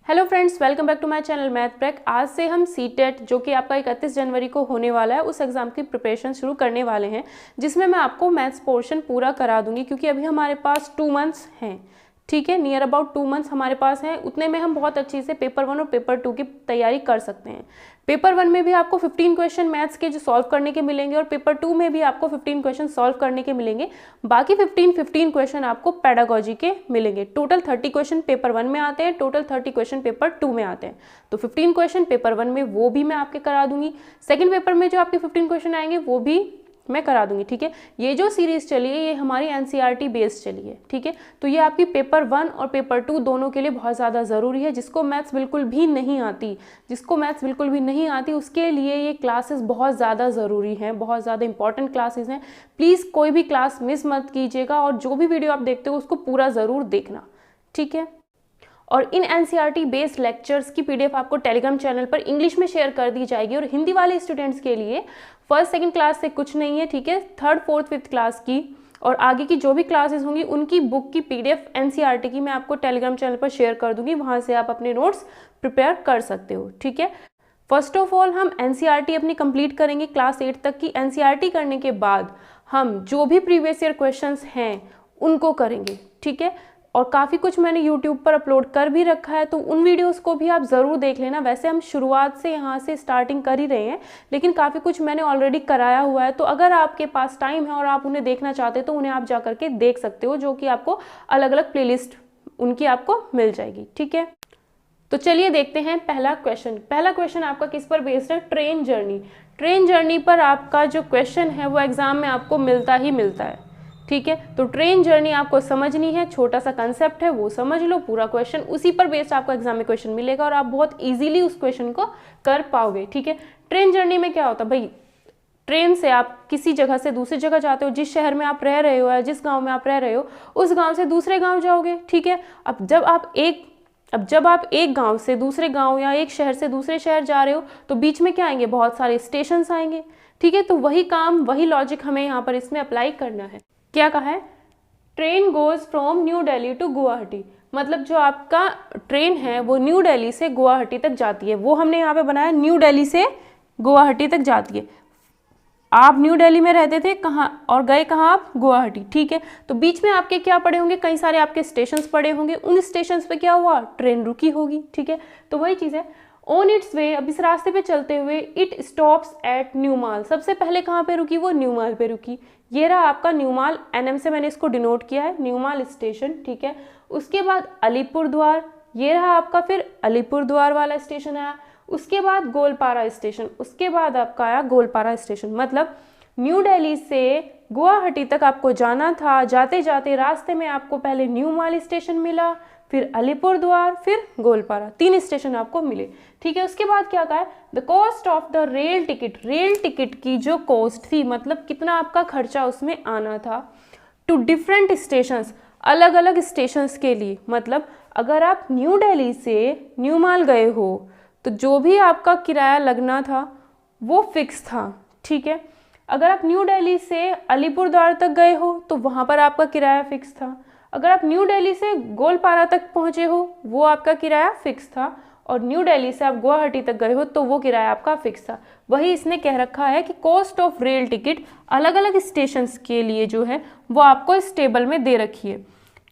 Hello friends, welcome back to my channel Math Break. आज से हम सीटेट जो कि आपका 31 जनवरी को होने वाला है उस एग्ज़ाम की प्रिपरेशन शुरू करने वाले हैं, जिसमें मैं आपको मैथ्स पोर्शन पूरा करा दूंगी क्योंकि अभी हमारे पास 2 मंथ्स हैं। ठीक है, नियर अबाउट 2 मंथ्स हमारे पास हैं। उतने में हम बहुत अच्छी से पेपर 1 और पेपर 2 की तैयारी कर सकते हैं। पेपर 1 में भी आपको 15 क्वेश्चन मैथ्स के जो सॉल्व करने के मिलेंगे और पेपर 2 में भी आपको 15 क्वेश्चन सॉल्व करने के मिलेंगे। बाकी 15 क्वेश्चन आपको पेडागोजी के मिलेंगे। टोटल 30 क्वेश्चन पेपर 1 में आते हैं, टोटल 30 क्वेश्चन पेपर 2 में आते हैं। तो 15 क्वेश्चन पेपर 1 में वो भी मैं आपके करा दूंगी। सेकेंड पेपर में जो आपके 15 क्वेश्चन आएंगे वो भी मैं करा दूंगी। ठीक है, ये जो सीरीज चली है ये हमारी एनसीईआरटी बेस्ड चली है। ठीक है, तो ये आपकी पेपर 1 और पेपर 2 दोनों के लिए बहुत ज़्यादा ज़रूरी है। जिसको मैथ्स बिल्कुल भी नहीं आती उसके लिए ये क्लासेस बहुत ज़्यादा ज़रूरी हैं, बहुत ज़्यादा इंपॉर्टेंट क्लासेस हैं। प्लीज़ कोई भी क्लास मिस मत कीजिएगा और जो भी वीडियो आप देखते हो उसको पूरा ज़रूर देखना। ठीक है, और इन एनसीईआरटी बेस्ड लेक्चर्स की पीडीएफ आपको टेलीग्राम चैनल पर इंग्लिश में शेयर कर दी जाएगी। और हिंदी वाले स्टूडेंट्स के लिए फर्स्ट सेकंड क्लास से कुछ नहीं है। ठीक है, थर्ड फोर्थ फिफ्थ क्लास की और आगे की जो भी क्लासेस होंगी उनकी बुक की पीडीएफ एनसीईआरटी की मैं आपको टेलीग्राम चैनल पर शेयर कर दूंगी। वहां से आप अपने नोट्स प्रिपेयर कर सकते हो। ठीक है, फर्स्ट ऑफ ऑल हम एनसीईआरटी अपनी कंप्लीट करेंगे क्लास 8 तक की। एनसीईआरटी करने के बाद हम जो भी प्रीवियस ईयर क्वेश्चंस हैं उनको करेंगे। ठीक है, और काफ़ी कुछ मैंने यूट्यूब पर अपलोड कर भी रखा है, तो उन वीडियोस को भी आप ज़रूर देख लेना। वैसे हम शुरुआत से यहाँ से स्टार्टिंग कर ही रहे हैं, लेकिन काफ़ी कुछ मैंने ऑलरेडी कराया हुआ है। तो अगर आपके पास टाइम है और आप उन्हें देखना चाहते हैं तो उन्हें आप जा करके देख सकते हो, जो कि आपको अलग अलग प्लेलिस्ट उनकी आपको मिल जाएगी। ठीक है, तो चलिए देखते हैं पहला क्वेश्चन। पहला क्वेश्चन आपका किस पर बेस्ड है? Train journey. ट्रेन जर्नी पर आपका जो क्वेश्चन है वो एग्जाम में आपको मिलता ही मिलता है। ठीक है, तो ट्रेन जर्नी आपको समझनी है, छोटा सा कंसेप्ट है वो समझ लो। पूरा क्वेश्चन उसी पर बेस्ड आपको एग्जाम में क्वेश्चन मिलेगा और आप बहुत इजीली उस क्वेश्चन को कर पाओगे। ठीक है, ट्रेन जर्नी में क्या होता है भाई? ट्रेन से आप किसी जगह से दूसरी जगह जाते हो। जिस शहर में आप रह रहे हो या जिस गांव में आप रह रहे हो उस गांव से दूसरे गांव जाओगे। ठीक है, अब जब आप एक गांव से दूसरे गांव या एक शहर से दूसरे शहर जा रहे हो तो बीच में क्या आएंगे? बहुत सारे स्टेशन आएंगे। ठीक है, तो वही काम वही लॉजिक हमें यहाँ पर इसमें अप्लाई करना है। क्या कहा है? Train goes from new Delhi to Guwahati. मतलब जो आपका ट्रेन है वो न्यू दिल्ली से गुवाहाटी तक जाती है। वो हमने यहाँ पे बनाया न्यू दिल्ली से गुवाहाटी तक जाती है। आप न्यू दिल्ली में रहते थे कहाँ और गए कहाँ? आप गुवाहाटी। ठीक है, तो बीच में आपके क्या पड़े होंगे? कई सारे आपके स्टेशंस पड़े होंगे। उन स्टेशंस पे क्या हुआ? ट्रेन रुकी होगी। ठीक है, तो वही चीज़ है। ऑन इट्स वे, अब इस रास्ते पे चलते हुए इट स्टॉप्स एट न्यूमाल। सबसे पहले कहाँ पे रुकी? वो न्यूमाल पे रुकी। ये रहा आपका न्यूमाल, एनएम से मैंने इसको डिनोट किया है, न्यूमाल स्टेशन। ठीक है, उसके बाद अलीपुरद्वार, ये रहा आपका फिर अलीपुरद्वार वाला स्टेशन आया। उसके बाद गोलपारा स्टेशन, उसके बाद आपका आया गोलपारा स्टेशन। मतलब न्यू दिल्ली से गुवाहाटी तक आपको जाना था। जाते जाते रास्ते में आपको पहले न्यूमाल स्टेशन मिला, फिर अलीपुरद्वार, फिर गोलपारा, 3 स्टेशन आपको मिले। ठीक है, उसके बाद क्या कहा है? The cost of the rail ticket. Rail ticket की जो कॉस्ट थी, मतलब कितना आपका खर्चा उसमें आना था, टू डिफरेंट स्टेशंस, अलग अलग स्टेशंस के लिए। मतलब अगर आप न्यू दिल्ली से न्यूमाल गए हो तो जो भी आपका किराया लगना था वो फिक्स था। ठीक है, अगर आप न्यू दिल्ली से अलीपुरद्वार तक गए हो तो वहाँ पर आपका किराया फिक्स था। अगर आप न्यू दिल्ली से गोलपारा तक पहुँचे हो वो आपका किराया फिक्स था। और न्यू दिल्ली से आप गुवाहाटी तक गए हो तो वो किराया आपका फिक्स था। वही इसने कह रखा है कि कॉस्ट ऑफ रेल टिकट अलग अलग स्टेशंस के लिए जो है वो आपको इस टेबल में दे रखी है।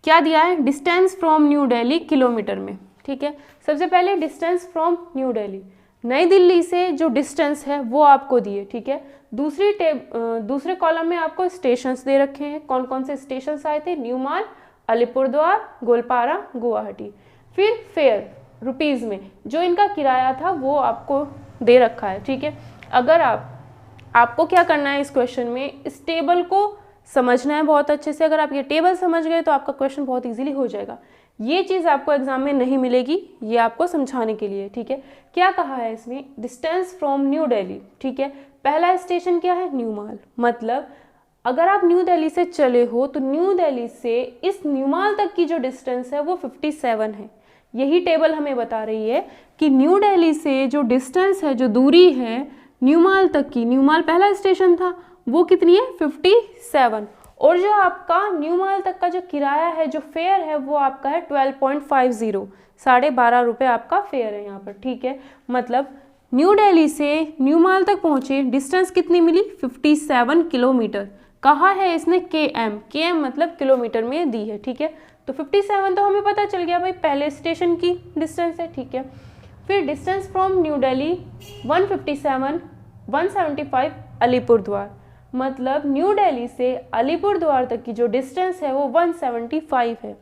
क्या दिया है? Distance from new Delhi kilometre में। ठीक है, सबसे पहले डिस्टेंस फ्रॉम न्यू दिल्ली, नई दिल्ली से जो डिस्टेंस है वो आपको दिए। ठीक है, दूसरे कॉलम में आपको स्टेशंस दे रखे हैं। कौन कौन से स्टेशंस आए थे? न्यूमाल, अलीपुरद्वार, गोलपारा, गुवाहाटी। फिर फेयर रुपीज़ में जो इनका किराया था वो आपको दे रखा है। ठीक है, अगर आपको क्या करना है इस क्वेश्चन में, इस टेबल को समझना है बहुत अच्छे से। अगर आप ये टेबल समझ गए तो आपका क्वेश्चन बहुत इजीली हो जाएगा। ये चीज़ आपको एग्जाम में नहीं मिलेगी, ये आपको समझाने के लिए। ठीक है, क्या कहा है इसमें? Distance from new Delhi. ठीक है, पहला स्टेशन क्या है? न्यूमाल। मतलब अगर आप न्यू दिल्ली से चले हो तो न्यू दिल्ली से इस न्यूमाल तक की जो डिस्टेंस है वो 57 है। यही टेबल हमें बता रही है कि न्यू दिल्ली से जो डिस्टेंस है, जो दूरी है न्यूमाल तक की, न्यूमाल पहला स्टेशन था, वो कितनी है? 57। और जो आपका न्यू माल तक का जो किराया है, जो फेयर है, वो आपका है 12.50, 12.5 रुपये आपका फेयर है यहाँ पर, ठीक है। मतलब न्यू दिल्ली से न्यू माल तक पहुँचे, डिस्टेंस कितनी मिली 57 किलोमीटर। कहा है इसने KM मतलब किलोमीटर में दी है, ठीक है। तो 57 तो हमें पता चल गया भाई, पहले स्टेशन की डिस्टेंस है, ठीक है। फिर distance from new Delhi 157, 175 Alipurduar, मतलब न्यू दिल्ली से अलीपुरद्वार तक की जो डिस्टेंस है वो 175 है,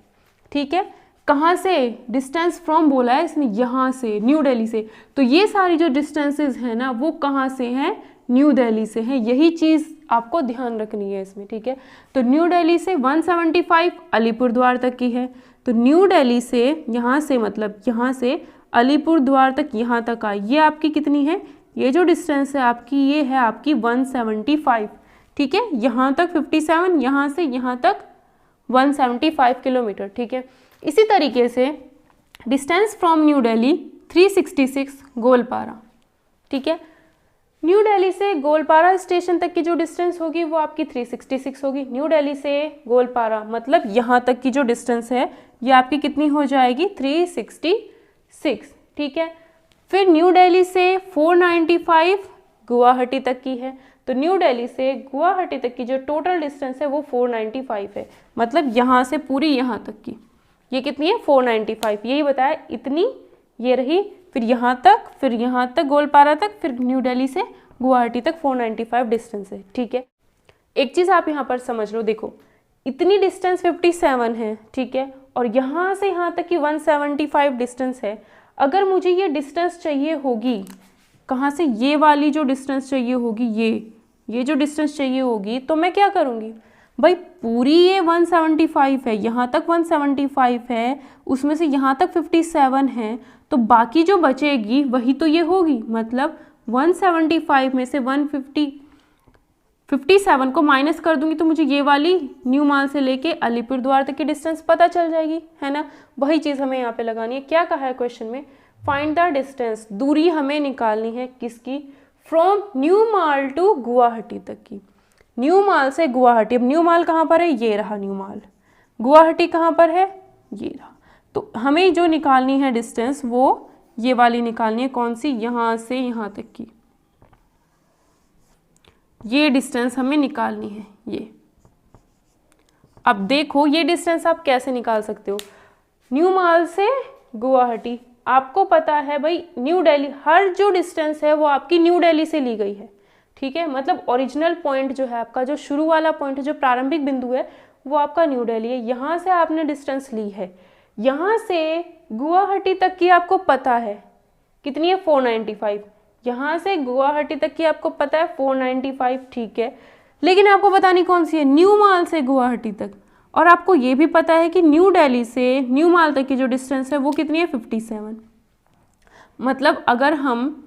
ठीक है। कहाँ से डिस्टेंस फ्रॉम बोला है इसने, यहाँ से न्यू दिल्ली से, तो ये सारी जो डिस्टेंसेस है ना वो कहाँ से हैं, न्यू दिल्ली से है। यही चीज़ आपको ध्यान रखनी है इसमें, ठीक है। तो न्यू दिल्ली से 175 अलीपुरद्वार तक की है। तो न्यू दिल्ली से यहाँ से, मतलब यहाँ से अलीपुरद्वार तक, यहाँ तक आई, ये आपकी कितनी है, ये जो डिस्टेंस है आपकी, ये है आपकी 175, ठीक है। यहाँ तक 57, यहाँ से यहाँ तक 175 किलोमीटर, ठीक है। इसी तरीके से distance from new Delhi 366 Goalpara, ठीक है। न्यू दिल्ली से गोलपारा स्टेशन तक की जो डिस्टेंस होगी वो आपकी 366 होगी। न्यू दिल्ली से गोलपारा मतलब यहाँ तक की जो डिस्टेंस है ये आपकी कितनी हो जाएगी, 366, ठीक है। फिर न्यू दिल्ली से 495 गुवाहाटी तक की है। तो न्यू दिल्ली से गुवाहाटी तक की जो टोटल डिस्टेंस है वो 495 है, मतलब यहाँ से पूरी यहाँ तक की ये कितनी है, 495, यही बताया, इतनी ये रही। फिर यहाँ तक गोलपारा तक, फिर न्यू दिल्ली से गुवाहाटी तक 495 डिस्टेंस है, ठीक है। एक चीज़ आप यहाँ पर समझ लो, देखो इतनी डिस्टेंस 57 है, ठीक है, और यहाँ से यहाँ तक की 175 डिस्टेंस है। अगर मुझे ये डिस्टेंस चाहिए होगी, कहाँ से, ये वाली जो डिस्टेंस चाहिए होगी, ये जो डिस्टेंस चाहिए होगी, तो मैं क्या करूँगी भाई, पूरी ये 175 है, यहाँ तक 175 है, उसमें से यहाँ तक 57 है, तो बाकी जो बचेगी वही तो ये होगी। मतलब 175 में से 57 को माइनस कर दूंगी तो मुझे ये वाली न्यू माल से लेके अलीपुरद्वार तक की डिस्टेंस पता चल जाएगी, है ना। वही चीज़ हमें यहाँ पे लगानी है। क्या कहा है क्वेश्चन में, फाइंड द डिस्टेंस, दूरी हमें निकालनी है किसकी, from new Mal to Guwahati तक की। न्यू माल से गुवाहाटी, अब न्यू माल कहाँ पर है, ये रहा न्यू माल, गुवाहाटी कहाँ पर है, ये रहा। तो हमें जो निकालनी है डिस्टेंस वो ये वाली निकालनी है, कौन सी, यहाँ से यहाँ तक की ये डिस्टेंस हमें निकालनी है, ये। अब देखो ये डिस्टेंस आप कैसे निकाल सकते हो, न्यू माल से गुवाहाटी, आपको पता है भाई न्यू दिल्ली, हर जो डिस्टेंस है वो आपकी न्यू दिल्ली से ली गई है, ठीक है। मतलब ओरिजिनल पॉइंट जो है आपका, जो शुरू वाला पॉइंट है, जो प्रारंभिक बिंदु है वो आपका न्यू दिल्ली है। यहाँ से आपने डिस्टेंस ली है, यहाँ से गुवाहाटी तक की आपको पता है कितनी है, 495, यहाँ से गुवाहाटी तक की आपको पता है 495, ठीक है। लेकिन आपको बतानी कौन सी है, न्यू माल से गुवाहाटी तक, और आपको ये भी पता है कि न्यू दिल्ली से न्यू माल तक की जो डिस्टेंस है वो कितनी है, 57। मतलब अगर हम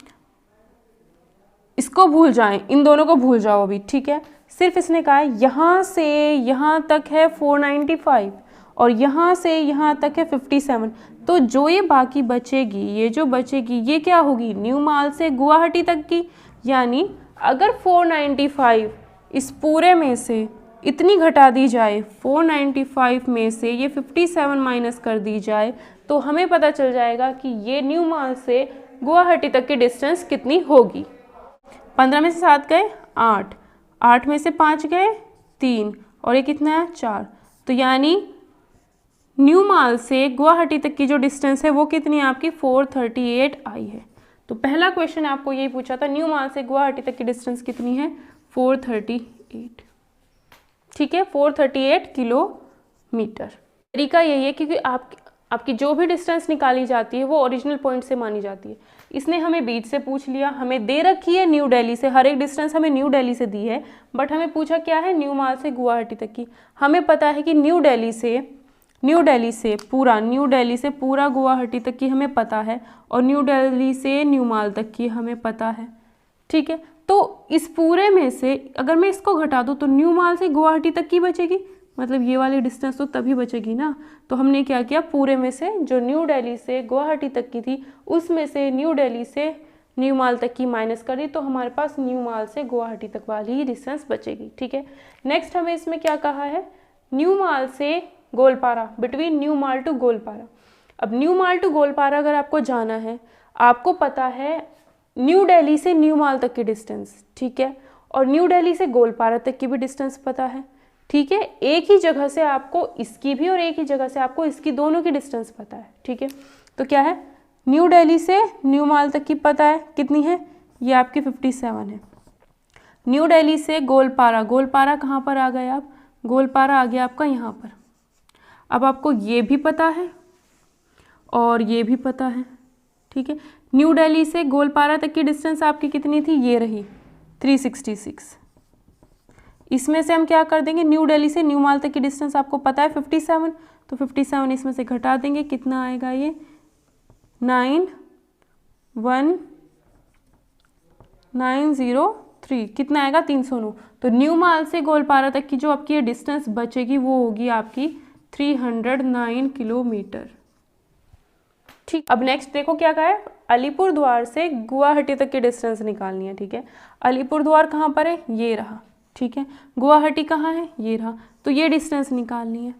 इसको भूल जाएं, इन दोनों को भूल जाओ अभी, ठीक है। सिर्फ इसने कहा है यहाँ से यहाँ तक है 495 और यहाँ से यहाँ तक है 57, तो जो ये बाकी बचेगी, ये जो बचेगी ये क्या होगी, न्यू माल से गुवाहाटी तक की। यानी अगर 495 इस पूरे में से इतनी घटा दी जाए, 495 में से ये 57 माइनस कर दी जाए, तो हमें पता चल जाएगा कि ये न्यू माल से गुवाहाटी तक की डिस्टेंस कितनी होगी। 15 में से 7 गए 8, 8 में से 5 गए 3, और ये कितना है 4। तो यानी न्यू माल से गुवाहाटी तक की जो डिस्टेंस है वो कितनी है आपकी, 438 आई है। तो पहला क्वेश्चन आपको यही पूछा था, न्यू माल से गुवाहाटी तक की डिस्टेंस कितनी है, 438, ठीक है, 438 किलोमीटर। तरीका यही है क्योंकि आपकी जो भी डिस्टेंस निकाली जाती है वो ओरिजिनल पॉइंट से मानी जाती है। इसने हमें बीच से पूछ लिया, हमें दे रखी है न्यू दिल्ली से, हर एक डिस्टेंस हमें न्यू दिल्ली से दी है, बट हमें पूछा क्या है, न्यू माल से गुवाहाटी तक की। हमें पता है कि न्यू दिल्ली से पूरा गुवाहाटी तक की हमें पता है, और न्यू दिल्ली से न्यू माल तक की हमें पता है, ठीक है। तो इस पूरे में से अगर मैं इसको घटा दूँ तो न्यू माल से गुवाहाटी तक की बचेगी, मतलब ये वाली डिस्टेंस तो तभी बचेगी ना। तो हमने क्या किया, पूरे में से जो न्यू दिल्ली से गुवाहाटी तक की थी उसमें से न्यू दिल्ली से न्यू माल तक की माइनस कर दी तो हमारे पास न्यू माल से गुवाहाटी तक वाली ही डिस्टेंस बचेगी। ठीक है, नेक्स्ट हमें इसमें क्या कहा है, न्यू माल से Goalpara, between new Mal to Goalpara. अब न्यू माल टू गोलपारा अगर आपको जाना है, आपको पता है न्यू दिल्ली से न्यू माल तक की डिस्टेंस, ठीक है, और न्यू दिल्ली से गोलपारा तक की भी डिस्टेंस पता है। ठीक है, एक ही जगह से आपको इसकी भी और एक ही जगह से आपको इसकी दोनों की डिस्टेंस पता है। ठीक है, तो क्या है, न्यू दिल्ली से न्यू माल तक की पता है, कितनी है, ये आपकी 57 है। न्यू दिल्ली से गोलपारा, गोलपारा कहाँ पर आ गए आप, गोलपारा आ गया आपका यहाँ पर। अब आपको ये भी पता है और ये भी पता है। ठीक है, न्यू दिल्ली से गोलपारा तक की डिस्टेंस आपकी कितनी थी, ये रही 366। इसमें से हम क्या कर देंगे, न्यू दिल्ली से न्यू माल तक की डिस्टेंस आपको पता है 57, तो 57 इसमें से घटा देंगे, कितना आएगा ये 91903, कितना आएगा 309। तो न्यू माल से गोलपारा तक की जो आपकी ये डिस्टेंस बचेगी वो होगी आपकी 309 किलोमीटर। ठीक, अब नेक्स्ट देखो क्या कहा है, अलीपुर द्वार से गुवाहाटी तक की डिस्टेंस निकालनी है। ठीक है, अलीपुर द्वार कहाँ पर है, ये रहा। ठीक है, गुवाहाटी कहाँ है, ये रहा, तो ये डिस्टेंस निकालनी है।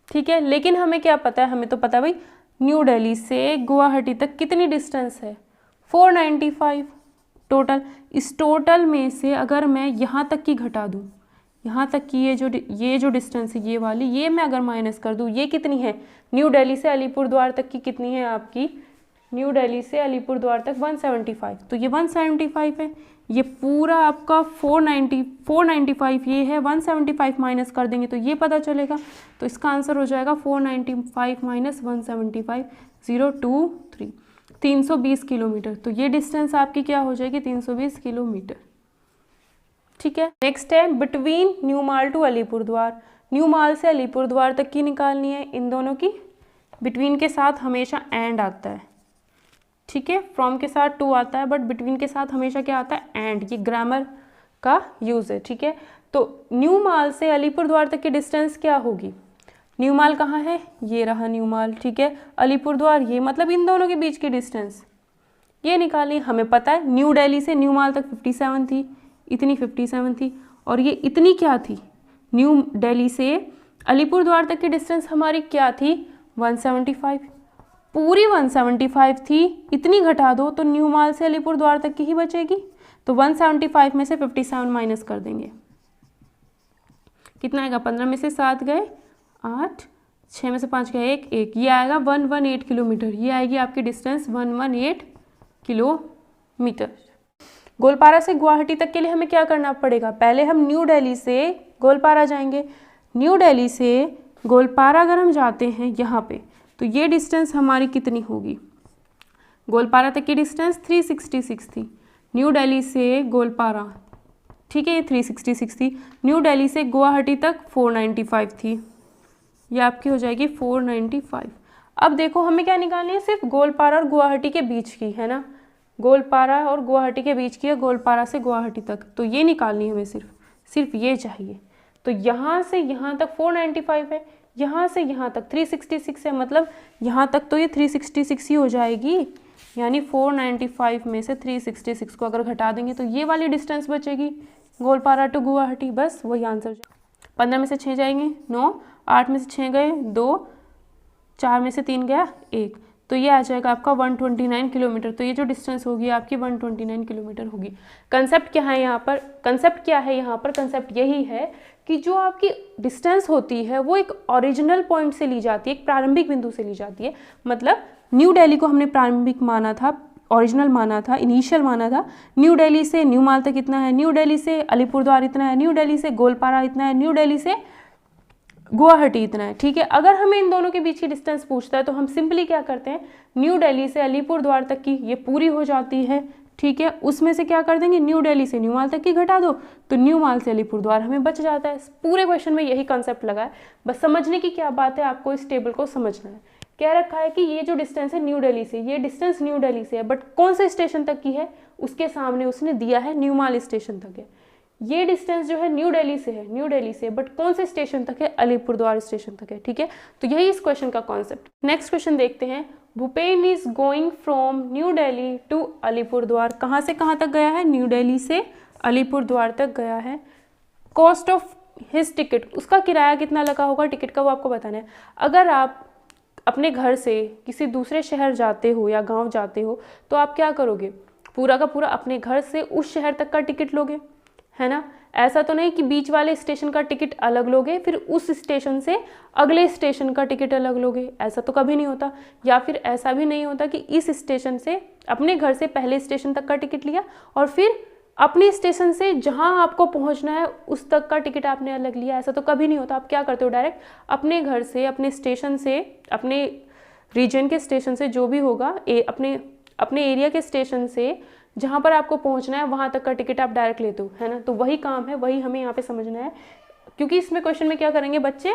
ठीक है, लेकिन हमें क्या पता है, हमें तो पता है भाई न्यू दिल्ली से गुवाहाटी तक कितनी डिस्टेंस है, 495 टोटल। इस टोटल में से अगर मैं यहाँ तक की घटा दूँ, यहाँ तक की ये जो डिस्टेंस है ये वाली, ये मैं अगर माइनस कर दूँ, ये कितनी है, न्यू दिल्ली से अलीपुर द्वार तक की कितनी है आपकी, न्यू दिल्ली से अलीपुर द्वार तक 175, तो ये 175 है। ये पूरा आपका 495 ये है, 175 माइनस कर देंगे तो ये पता चलेगा, तो इसका आंसर हो जाएगा 495 माइनस 175, 023, 320 किलोमीटर। तो ये डिस्टेंस आपकी क्या हो जाएगी, 320 किलोमीटर। ठीक है, नेक्स्ट है between new Mal to Alipurduar. New Mal से अलीपुर द्वार तक की निकालनी है, इन दोनों की बिटवीन के साथ हमेशा एंड आता है। ठीक है, फ्रॉम के साथ टू आता है, बट बिटवीन के साथ हमेशा क्या आता है, एंड। ये ग्रामर का यूज है। ठीक है, तो न्यू माल से अलीपुर द्वार तक की डिस्टेंस क्या होगी, न्यू माल कहाँ है, ये रहा न्यू माल। ठीक है, अलीपुर द्वार ये, मतलब इन दोनों के बीच की डिस्टेंस ये निकाली। हमें पता है न्यू दिल्ली से न्यू माल तक 57 थी, इतनी 57 थी, और ये इतनी क्या थी, न्यू दिल्ली से अलीपुर द्वार तक की डिस्टेंस हमारी क्या थी, 175, पूरी 175 थी, इतनी घटा दो तो न्यू माल से अलीपुर द्वार तक की ही बचेगी। तो 175 में से 57 माइनस कर देंगे, कितना आएगा, 15 में से 7 गए 8, 6 में से 5 गए 1, ये आएगा 118 किलोमीटर। ये आएगी आपकी डिस्टेंस 118 किलोमीटर। गोलपारा से गुवाहाटी तक के लिए हमें क्या करना पड़ेगा, पहले हम न्यू दिल्ली से गोलपारा जाएंगे। न्यू दिल्ली से गोलपारा अगर हम जाते हैं यहाँ पे, तो ये डिस्टेंस हमारी कितनी होगी, गोलपारा तक की डिस्टेंस 366 थी, न्यू दिल्ली से गोलपारा, ठीक है, ये 366 थी। न्यू दिल्ली से गुवाहाटी तक 495 थी, ये आपकी हो जाएगी 495। अब देखो हमें क्या निकालनी है, सिर्फ गोलपारा और गुवाहाटी के बीच की, है ना, गोलपारा और गुवाहाटी के बीच की है, गोलपारा से गुवाहाटी तक, तो ये निकालनी है हमें, सिर्फ ये चाहिए। तो यहाँ से यहाँ तक 495 है, यहाँ से यहाँ तक 366 है, मतलब यहाँ तक तो ये 366 ही हो जाएगी, यानी 495 में से 366 को अगर घटा देंगे तो ये वाली डिस्टेंस बचेगी गोलपारा टू गुवाहाटी, बस वही आंसर। 15 में से 6 जाएंगे 9, 8 में से 6 गए 2, 4 में से 3 गया 1, तो ये आ जाएगा आपका 129 किलोमीटर। तो ये जो डिस्टेंस होगी आपकी 129 किलोमीटर होगी। कंसेप्ट क्या है यहाँ पर, कंसेप्ट यही है कि जो आपकी डिस्टेंस होती है वो एक ओरिजिनल पॉइंट से ली जाती है, एक प्रारंभिक बिंदु से ली जाती है। मतलब न्यू दिल्ली को हमने प्रारंभिक माना था, ओरिजिनल माना था, इनिशियल माना था। न्यू दिल्ली से न्यू माल तक इतना है, न्यू दिल्ली से अलीपुरद्वार इतना है, न्यू दिल्ली से गोलपारा इतना है, न्यू दिल्ली से गुवाहाटी इतना है। ठीक है, अगर हमें इन दोनों के बीच की डिस्टेंस पूछता है तो हम सिंपली क्या करते हैं, न्यू दिल्ली से अलीपुरद्वार तक की ये पूरी हो जाती है। ठीक है, उसमें से क्या कर देंगे, न्यू दिल्ली से न्यू माल तक की घटा दो, तो न्यू माल से अलीपुरद्वार हमें बच जाता है। पूरे क्वेश्चन में यही कंसेप्ट लगा है, बस समझने की क्या बात है, आपको इस टेबल को समझना है। कह रखा है कि ये जो डिस्टेंस है न्यू दिल्ली से, ये डिस्टेंस न्यू दिल्ली से है, बट कौन से स्टेशन तक की है, उसके सामने उसने दिया है न्यू माल स्टेशन तक है। ये डिस्टेंस जो है न्यू दिल्ली से है, न्यू दिल्ली से, बट कौन से स्टेशन तक है? अलीपुरद्वार स्टेशन तक है, ठीक है। तो यही इस क्वेश्चन का कॉन्सेप्ट। नेक्स्ट क्वेश्चन देखते हैं। Bhupen is going from new Delhi to Alipurduar. कहाँ से कहाँ तक गया है? न्यू दिल्ली से अलीपुरद्वार तक गया है। कॉस्ट ऑफ हिज टिकट, उसका किराया कितना लगा होगा टिकट का, वो आपको बताना है। अगर आप अपने घर से किसी दूसरे शहर जाते हो या गांव जाते हो तो आप क्या करोगे? पूरा का पूरा अपने घर से उस शहर तक का टिकट लोगे, है ना। ऐसा तो नहीं कि बीच वाले स्टेशन का टिकट अलग लोगे फिर उस स्टेशन से अगले स्टेशन का टिकट अलग लोगे, ऐसा तो कभी नहीं होता। या फिर ऐसा भी नहीं होता कि इस स्टेशन से अपने घर से पहले स्टेशन तक का टिकट लिया और फिर अपने स्टेशन से जहां आपको पहुंचना है उस तक का टिकट आपने अलग लिया, ऐसा तो कभी नहीं होता। आप क्या करते हो? डायरेक्ट अपने घर से, अपने स्टेशन से, अपने रीजन के स्टेशन से, जो भी होगा अपने एरिया के स्टेशन से जहाँ पर आपको पहुँचना है वहाँ तक का टिकट आप डायरेक्ट लेते हो, है ना। तो वही काम है, वही हमें यहाँ पे समझना है। क्योंकि इसमें क्वेश्चन में क्या करेंगे बच्चे,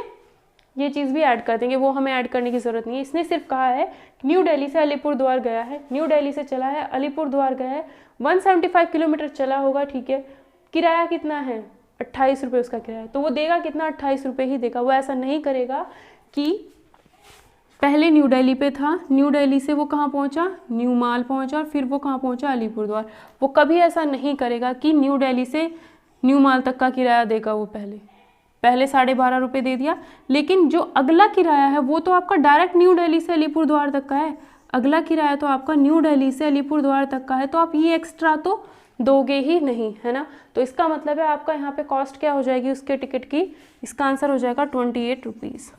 ये चीज़ भी ऐड कर देंगे, वो हमें ऐड करने की ज़रूरत नहीं है। इसने सिर्फ कहा है न्यू दिल्ली से अलीपुरद्वार गया है, न्यू दिल्ली से चला है, अलीपुरद्वार गया है, 175 किलोमीटर चला होगा, ठीक है। किराया कितना है? 28 रुपये उसका किराया। तो वो देगा कितना? 28 रुपये ही देगा। वो ऐसा नहीं करेगा कि पहले न्यू दिल्ली पे था, न्यू दिल्ली से वो कहाँ पहुँचा? न्यू माल पहुँचा, और फिर वो कहाँ पहुँचा? अलीपुरद्वार। वो कभी ऐसा नहीं करेगा कि न्यू दिल्ली से न्यू माल तक का किराया देगा। वो पहले 12.5 रुपये दे दिया, लेकिन जो अगला किराया है वो तो आपका डायरेक्ट न्यू दिल्ली से अलीपुरद्वार तक का है। अगला किराया तो आपका न्यू दिल्ली से अलीपुरद्वार तक का है, तो आप ये एक्स्ट्रा तो दोगे ही नहीं, है ना। तो इसका मतलब है आपका यहाँ पे कॉस्ट क्या हो जाएगी उसके टिकट की? इसका आंसर हो जाएगा 28 रुपीज़,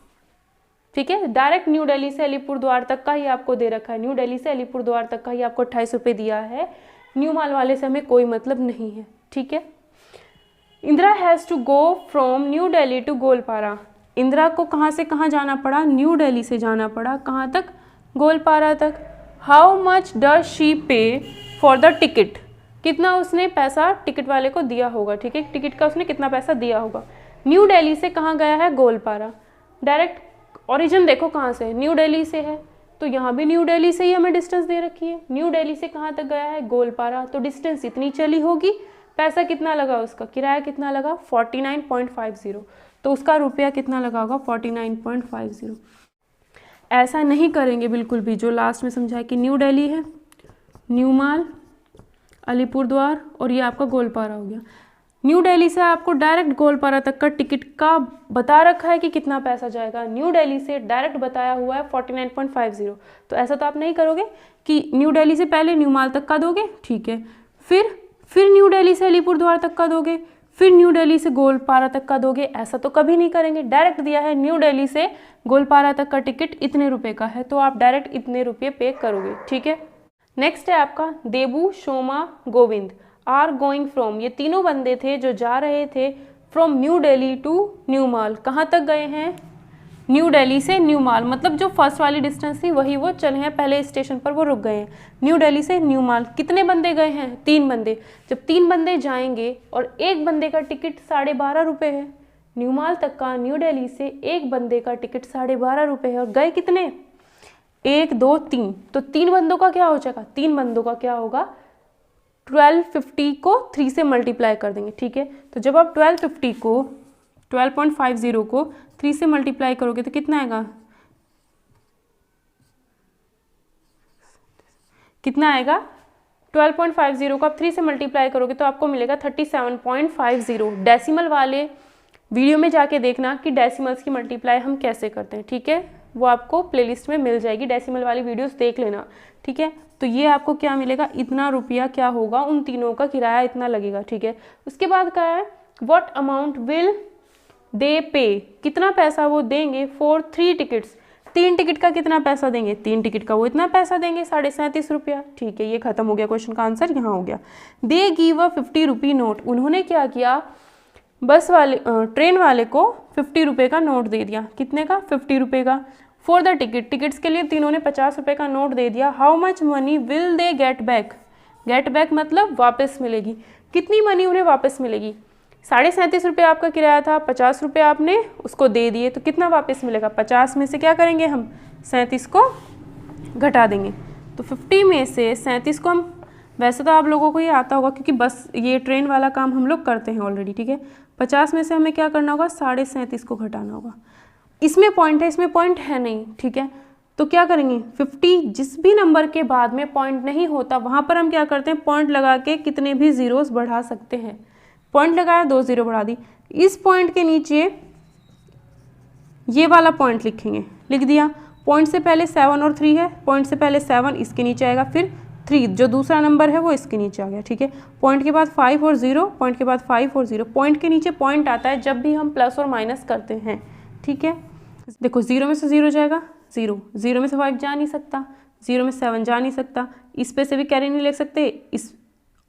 ठीक है। डायरेक्ट न्यू दिल्ली से अलीपुरद्वार तक का ही आपको दे रखा है, न्यू दिल्ली से अलीपुरद्वार तक का ही आपको 28 रुपये दिया है। न्यू माल वाले से हमें कोई मतलब नहीं है, ठीक है। Indira has to go from new Delhi to Goalpara. Indira को कहाँ से कहाँ जाना पड़ा? न्यू दिल्ली से जाना पड़ा, कहाँ तक? गोलपारा तक। हाउ मच डज शी पे फॉर द टिकट? कितना उसने पैसा टिकट वाले को दिया होगा, ठीक है। टिकट का उसने कितना पैसा दिया होगा। न्यू दिल्ली से कहाँ गया है? गोलपारा। डायरेक्ट ओरिजिन देखो कहाँ से? न्यू दिल्ली से है, तो यहाँ भी न्यू दिल्ली से ही हमें डिस्टेंस दे रखी है। न्यू दिल्ली से कहाँ तक गया है? गोलपारा। तो डिस्टेंस इतनी चली होगी। पैसा कितना लगा उसका? किराया कितना लगा? 49.50। तो उसका रुपया कितना लगा होगा? 49.50। ऐसा नहीं करेंगे बिल्कुल भी, जो लास्ट में समझाया कि न्यू दिल्ली है, न्यू माल, अलीपुरद्वार और ये आपका गोलपारा हो गया। न्यू दिल्ली से आपको डायरेक्ट गोलपारा तक का टिकट का बता रखा है कि कितना पैसा जाएगा। न्यू दिल्ली से डायरेक्ट बताया हुआ है 49.50। तो ऐसा तो आप नहीं करोगे कि न्यू दिल्ली से पहले न्यू माल तक का दोगे, ठीक है, फिर न्यू दिल्ली से अलीपुरद्वार तक का दोगे, फिर न्यू दिल्ली से गोलपारा तक का दोगे, ऐसा तो कभी नहीं करेंगे। डायरेक्ट दिया है न्यू दिल्ली से गोलपारा तक का टिकट इतने रुपए का है, तो आप डायरेक्ट इतने रुपये पे करोगे, ठीक है। नेक्स्ट है आपका Debu, Shoma, Govind are going from. ये तीनों बंदे थे जो जा रहे थे from new Delhi to New Mal. कहाँ तक गए हैं? न्यू दिल्ली से न्यू माल, मतलब जो फर्स्ट वाली डिस्टेंस थी वही वो चले हैं, पहले स्टेशन पर वो रुक गए हैं। न्यू दिल्ली से न्यू माल कितने बंदे गए हैं? 3 बंदे। जब 3 बंदे जाएंगे और एक बंदे का टिकट 12.5 रुपये है, न्यू माल तक का न्यू दिल्ली से एक बंदे का टिकट 12.5 रुपये है, और गए कितने? 1 2 3। तो 3 बंदों का क्या हो जाएगा? 3 बंदों का क्या होगा? 1250 को 3 से मल्टीप्लाई कर देंगे, ठीक है। तो जब आप 1250 को 12.50 को 3 से मल्टीप्लाई करोगे तो कितना आएगा? कितना आएगा? 12.50 को आप 3 से मल्टीप्लाई करोगे तो आपको मिलेगा 37.50। डेसिमल वाले वीडियो में जाके देखना कि डेसिमल्स की मल्टीप्लाई हम कैसे करते हैं, ठीक है। वो आपको प्लेलिस्ट में मिल जाएगी, डेसिमल वाली वीडियोस देख लेना, ठीक है। तो ये आपको क्या मिलेगा? इतना रुपया क्या होगा? उन तीनों का किराया इतना लगेगा, ठीक है। उसके बाद क्या है? व्हाट अमाउंट विल दे पे? कितना पैसा वो देंगे फॉर 3 टिकट्स। 3 टिकट का कितना पैसा देंगे? 3 टिकट का वो इतना पैसा देंगे, 37.5 रुपया, ठीक है। ये खत्म हो गया, क्वेश्चन का आंसर यहाँ हो गया। They give a 50 rupee note. उन्होंने क्या किया? बस वाले ट्रेन वाले को 50 रुपये का नोट दे दिया। कितने का? 50 रुपये का। फॉर द टिकट, टिकट्स के लिए तीनों ने 50 रुपये का नोट दे दिया। How much money will they get back? Get back मतलब वापस मिलेगी। कितनी मनी उन्हें वापस मिलेगी? 37.5 रुपये आपका किराया था, 50 रुपये आपने उसको दे दिए, तो कितना वापस मिलेगा? 50 में से क्या करेंगे हम? 37 को घटा देंगे। तो 50 में से 37 को हम वैसे तो आप लोगों को ये आता होगा क्योंकि बस ये ट्रेन वाला काम हम लोग करते हैं ऑलरेडी, ठीक है। 50 में से हमें क्या करना होगा, 37.5 को घटाना होगा। इसमें पॉइंट है, इसमें पॉइंट है नहीं, ठीक है। तो क्या करेंगे, 50 जिस भी नंबर के बाद में पॉइंट नहीं होता वहाँ पर हम क्या करते हैं, पॉइंट लगा के कितने भी ज़ीरोस बढ़ा सकते हैं। पॉइंट लगाया, 2 ज़ीरो बढ़ा दी। इस पॉइंट के नीचे ये वाला पॉइंट लिखेंगे, लिख दिया। पॉइंट से पहले 7 और 3 है, पॉइंट से पहले 7 इसके नीचे आएगा, फिर 3 जो दूसरा नंबर है वो इसके नीचे आ गया, ठीक है। पॉइंट के बाद 5 और 0, पॉइंट के बाद 5 और 0। पॉइंट के नीचे पॉइंट आता है जब भी हम प्लस और माइनस करते हैं, ठीक है। देखो 0 में से 0 जाएगा, 0, 0 में से 5 जा नहीं सकता, 0 में 7 जा नहीं सकता, इस पे से भी कैरी नहीं ले सकते, इस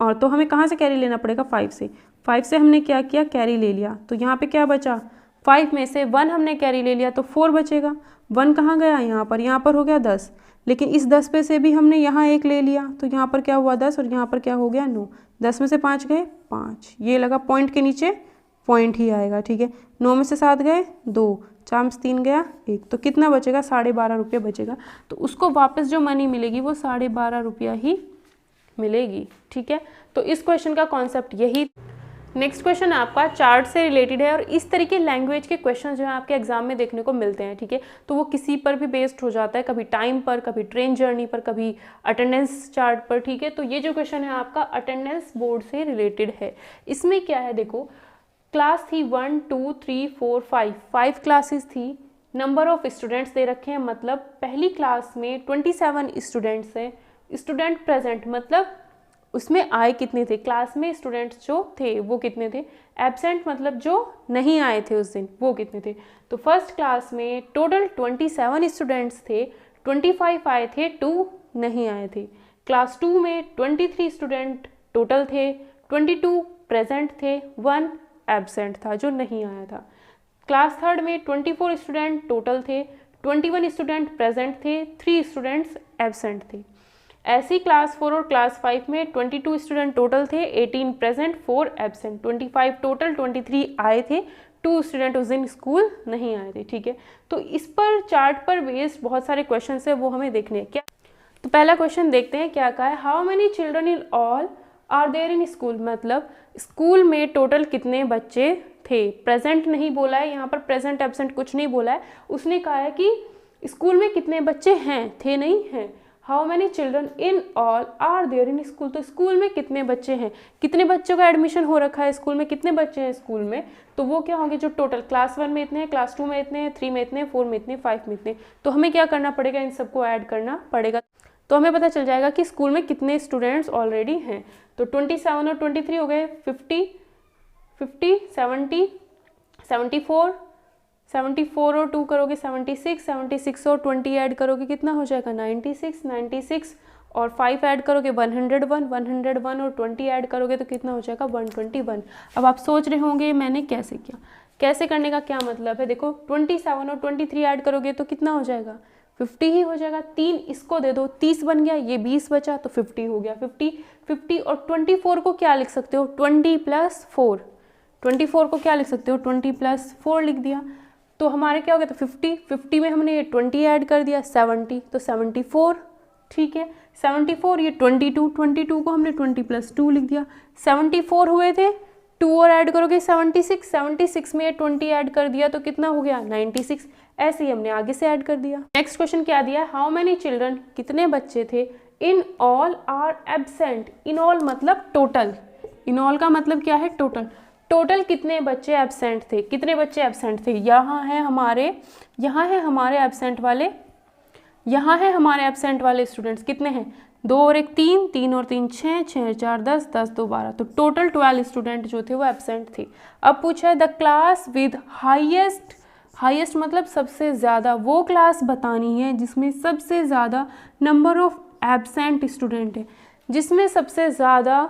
और तो हमें कहाँ से कैरी लेना पड़ेगा, 5 से। 5 से हमने क्या किया, कैरी ले लिया, तो यहाँ पे क्या बचा, 5 में से 1 हमने कैरी ले लिया तो 4 बचेगा। 1 कहाँ गया, यहाँ पर हो गया 10, लेकिन इस 10 पे से भी हमने यहाँ 1 ले लिया तो यहाँ पर क्या हुआ 10 और यहाँ पर क्या हो गया 9। 10 में से 5 गए 5, ये लगा पॉइंट के नीचे पॉइंट ही आएगा, ठीक है। 9 में से 7 गए 2, 4 में से 3 गया 1, तो कितना बचेगा, 12.5 रुपये बचेगा। तो उसको वापस जो मनी मिलेगी वो 12.5 रुपया ही मिलेगी, ठीक है। तो इस क्वेश्चन का कॉन्सेप्ट यही। नेक्स्ट क्वेश्चन आपका चार्ट से रिलेटेड है और इस तरीके लैंग्वेज के क्वेश्चन जो है आपके एग्जाम में देखने को मिलते हैं, ठीक है। तो वो किसी पर भी बेस्ड हो जाता है, कभी टाइम पर, कभी ट्रेन जर्नी पर, कभी अटेंडेंस चार्ट पर, ठीक है। तो ये जो क्वेश्चन है आपका अटेंडेंस बोर्ड से रिलेटेड है। इसमें क्या है, देखो क्लास थी 1 2 3 4 5 क्लासेस थी। नंबर ऑफ स्टूडेंट्स दे रखे हैं, मतलब पहली क्लास में 27 स्टूडेंट्स हैं। स्टूडेंट प्रेजेंट मतलब उसमें आए कितने थे, क्लास में स्टूडेंट्स जो थे वो कितने थे। एब्सेंट मतलब जो नहीं आए थे उस दिन वो कितने थे। तो फर्स्ट क्लास में टोटल 27 स्टूडेंट्स थे, 25 आए थे, 2 नहीं आए थे। क्लास 2 में 23 स्टूडेंट टोटल थे, 22 प्रेजेंट थे, 1 एब्सेंट था जो नहीं आया था। क्लास थर्ड में 24 स्टूडेंट टोटल थे, 21 स्टूडेंट प्रेजेंट थे, 3 स्टूडेंट्स एब्सेंट थे। ऐसी क्लास 4 और क्लास 5 में 22 स्टूडेंट टोटल थे, 18 प्रेजेंट, 4 एब्सेंट, 25 टोटल, 23 आए थे, 2 स्टूडेंट उस दिन स्कूल नहीं आए थे, ठीक है। तो इस पर चार्ट पर बेस्ड बहुत सारे क्वेश्चन है वो हमें देखने हैं क्या। तो पहला क्वेश्चन देखते हैं क्या कहा है, how many children in all are there in school, मतलब स्कूल में टोटल कितने बच्चे थे। प्रेजेंट नहीं बोला है यहाँ पर, प्रेजेंट एब्सेंट कुछ नहीं बोला है, उसने कहा है कि स्कूल में कितने बच्चे हैं, थे नहीं हैं। How many children in all are there in school, तो स्कूल में कितने बच्चे हैं, कितने बच्चों का एडमिशन हो रखा है स्कूल में, कितने बच्चे हैं स्कूल में, तो वो क्या होंगे जो टोटल क्लास 1 में इतने हैं, क्लास 2 में इतने हैं, 3 में इतने, 4 में इतने, 5 में इतने। तो हमें क्या करना पड़ेगा, इन सबको ऐड करना पड़ेगा, तो हमें पता चल जाएगा कि स्कूल में कितने स्टूडेंट्स ऑलरेडी हैं। तो 27 और 23 हो गए 50, 70, 74, 74 और 2 करोगे 76, 76 और 20 ऐड करोगे कितना हो जाएगा 96, 96 और 5 ऐड करोगे 101, 101 और 20 ऐड करोगे तो कितना हो जाएगा 121। अब आप सोच रहे होंगे मैंने कैसे किया, कैसे करने का क्या मतलब है, देखो 27 और 23 ऐड करोगे तो कितना हो जाएगा 50 ही हो जाएगा। 3 इसको दे दो 30 बन गया, ये 20 बचा तो 50 हो गया। 50 और 24 को क्या लिख सकते हो 20 + 4, 24 को क्या लिख सकते हो 20 + 4 लिख दिया। तो हमारे क्या हो गया तो 50 में हमने ये 20 ऐड कर दिया 70 तो 74, ठीक है 74, ये 22 को हमने 20 + 2 लिख दिया। 74 हुए थे, 2 और ऐड करोगे 76 में ये 20 ऐड कर दिया तो कितना हो गया 96। ऐसे ही हमने आगे से ऐड कर दिया। नेक्स्ट क्वेश्चन क्या दिया, हाउ मेनी चिल्ड्रन कितने बच्चे थे, in all are absent, in all मतलब टोटल, इन ऑल का मतलब क्या है टोटल, टोटल कितने बच्चे एब्सेंट थे, कितने बच्चे एब्सेंट थे, यहाँ है हमारे एब्सेंट वाले, यहाँ है हमारे एब्सेंट वाले स्टूडेंट्स कितने हैं 2 और 1 3, 3 और 3 6, 6 और 4 10, 10 2 12, तो टोटल 12 स्टूडेंट जो थे वो एब्सेंट थे। अब पूछा है द क्लास विद हाईएस्ट मतलब सबसे ज़्यादा, वो क्लास बतानी है जिसमें सबसे ज़्यादा नंबर ऑफ एब्सेंट स्टूडेंट है, जिसमें सबसे ज़्यादा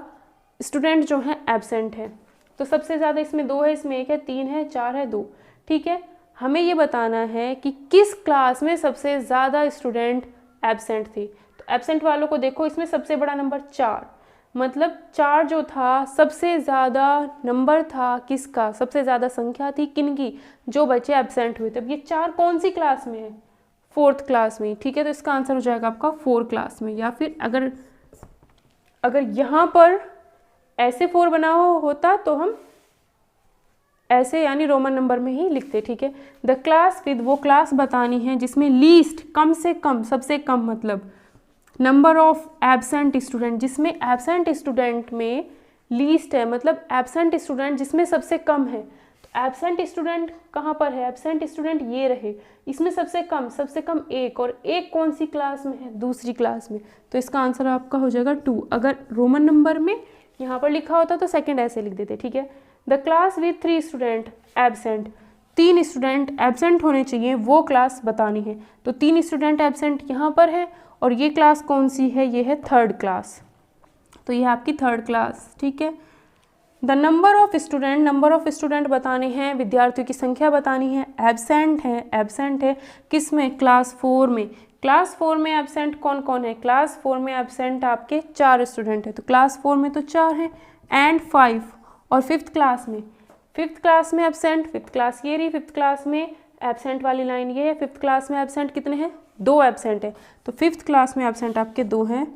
स्टूडेंट जो हैं एब्सेंट है। तो सबसे ज़्यादा इसमें 2 है, इसमें 1 है, 3 है, 4 है, 2, ठीक है। हमें ये बताना है कि किस क्लास में सबसे ज़्यादा स्टूडेंट एब्सेंट थे। तो एब्सेंट वालों को देखो, इसमें सबसे बड़ा नंबर 4, मतलब 4 जो था सबसे ज़्यादा नंबर था किसका, सबसे ज़्यादा संख्या थी किनकी, जो बच्चे एब्सेंट हुए थे। अब ये 4 कौन सी क्लास में है 4th क्लास में, ठीक है। तो इसका आंसर हो जाएगा आपका 4 क्लास में, या फिर अगर यहाँ पर ऐसे 4 बना होता तो हम ऐसे यानी रोमन नंबर में ही लिखते, ठीक है। द क्लास विद, वो क्लास बतानी है जिसमें लीस्ट, कम से कम, सबसे कम मतलब नंबर ऑफ एब्सेंट स्टूडेंट, जिसमें एब्सेंट स्टूडेंट में लीस्ट है, मतलब एब्सेंट स्टूडेंट जिसमें सबसे कम है। तो एब्सेंट स्टूडेंट कहाँ पर है, एब्सेंट स्टूडेंट ये रहे, इसमें सबसे कम एक, और एक कौन सी क्लास में है, दूसरी क्लास में। तो इसका आंसर आपका हो जाएगा 2। अगर रोमन नंबर में यहाँ पर लिखा होता तो सेकेंड ऐसे लिख देते, ठीक है। The class with 3 student absent, 3 student absent होने चाहिए, वो क्लास बतानी है। तो 3 स्टूडेंट एब्सेंट यहाँ पर है, और ये क्लास कौन सी है, ये है 3rd क्लास, तो ये आपकी 3rd क्लास, ठीक है। द नंबर ऑफ स्टूडेंट बताने हैं, विद्यार्थियों की संख्या बतानी है। एब्सेंट है किस में, क्लास 4 में। क्लास 4 में एब्सेंट कौन कौन है, क्लास 4 में एब्सेंट आपके 4 स्टूडेंट है, तो क्लास 4 में तो 4 है, एंड 5। और 5th क्लास में एब्सेंट, 5th क्लास ये रही, 5th क्लास में एब्सेंट वाली लाइन ये है। 5th क्लास में एब्सेंट कितने हैं, 2 एब्सेंट है, तो 5th क्लास में एब्सेंट आपके 2 हैं,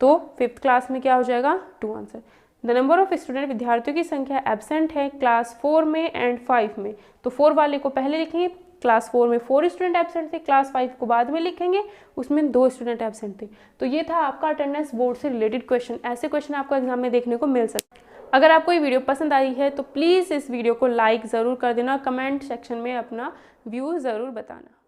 तो 5th क्लास में क्या हो जाएगा, 2 answer. The number of student, विद्यार्थियों की संख्या एब्सेंट है क्लास 4 में एंड 5 में, तो 4 वाले को पहले लिखेंगे, क्लास 4 में 4 स्टूडेंट एब्सेंट थे, क्लास 5 को बाद में लिखेंगे, उसमें 2 स्टूडेंट एब्सेंट थे। तो ये था आपका अटेंडेंस बोर्ड से रिलेटेड क्वेश्चन। ऐसे क्वेश्चन आपको एग्जाम में देखने को मिल सकते हैं। अगर आपको ये वीडियो पसंद आई है तो प्लीज़ इस वीडियो को लाइक ज़रूर कर देना, कमेंट सेक्शन में अपना व्यू ज़रूर बताना।